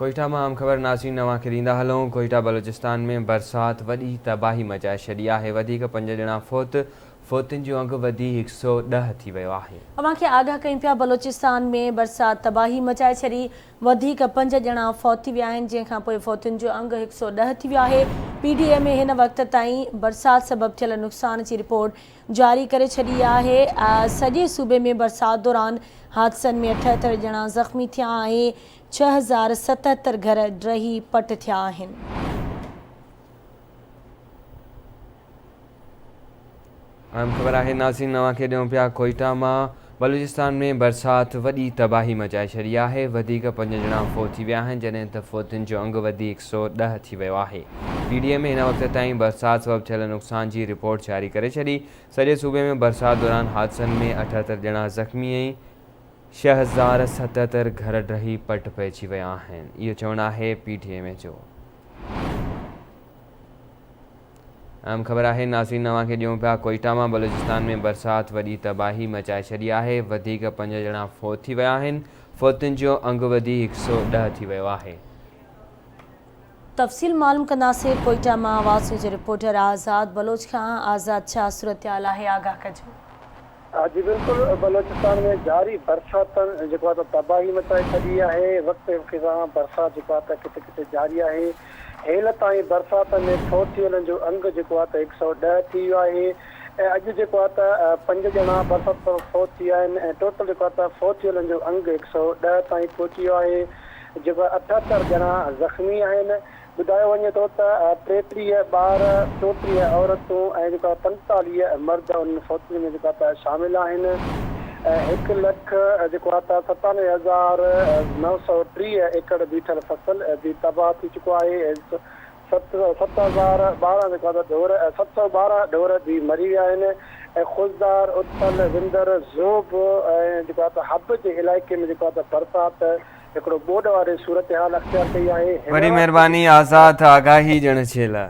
कोयटा में आम ख़बर नाज़रीन नवां खे ॾींदा हलूं। कोयटा बलोचिस्तान में बरसात वॾी तबाही मचाए छॾी आहे। वधीक 5 ॼणा फोतुनि जो अंग वधी 110 थी वियो आहे। अवां खे आगाह कयूं पिया बलोचिस्तान में बरसात तबाही मचाए छॾी। वधीक 5 ॼणा फौत थी विया आहिनि, जंहिंखां पोइ फोतुनि जो अंग 110 थी वियो आहे। PDA में हिन वक़्त ताईं बरसात सबबु थियल नुक़सान जी रिपोर्ट जारी करे छॾी आहे। सॼे सूबे में बरसात दौरान हादसनि में 78 ॼणा ज़ख़्मी थिया ऐं 6077 घर ड्रही पट थिया आहिनि। अहम ख़बर आहे नाज़रीन नवां खे ॾियूं पिया। कोयटा में बलूचिस्तान में बरसात वॾी तबाही मचाए छॾी आहे। वधीक 5 ॼणा फोत थी विया आहिनि, जॾहिं त फोतुनि जो अंग वधी 110 थी वियो आहे। PDA में हिन वक़्त ताईं बरसात सबबु थियल नुक़सान जी रिपोर्ट जारी करे छॾी। सॼे सूबे में बरसात दौरान हादसनि में 78 ॼणा ज़ख़्मी ऐं 6077 घर ड्रही पट पइजी विया आहिनि। इहो चवणु आहे PDA में जो। अहम ख़बर आहे नाज़रीन नवां खे ॾियूं पिया। कोयटा में बलूचिस्तान में बरसात वॾी तबाही मचाए छॾी आहे। वधीक 5 ॼणा फोत थी विया आहिनि। फोतुनि जो अंग वधी 110 थी वियो आहे। तफ़सील मालूम कंदासीं। कोयटा में आवाज़ न्यूज़ रिपोर्टर आज़ाद बलोच खां। आज़ाद, छा सूरत-हाल आहे, आगाह कजो। जी बिल्कुल, बलोचिस्तान में जारी बरसात तबाही मचाए छॾी आहे। वक़्त सां बरसात किथे किथे जारी आहे। हेल ताईं बरसात में फोतियुनि जो अंग 110 थी वियो आहे। अॼु 5 ॼणा बरसात फोत थी विया आहिनि ऐं टोटल फोतियुनि जो अंग 110 ताईं पहुची वियो आहे। 78 ॼणा ज़ख़्मी आहिनि। ॿुधायो वञे थो त 33 ॿार, 34 औरतूं ऐं 45 मर्द उन फोतियुनि में शामिल आहिनि। 1,97,930 एकड़ बीठल फसल भी तबाह थी चुको आहे। 712 ढोर भी मरी विया आहिनि ऐं खुशदार, उत्पल, विंदर, ज़ोब ऐं हब जे इलाइक़े में बरसात हिकिड़ो ॿोॾ वारी सूरत हाल अख़्तियार कई आहे। वॾी महिरबानी आज़ाद, आगाही ॼण जे लाइ।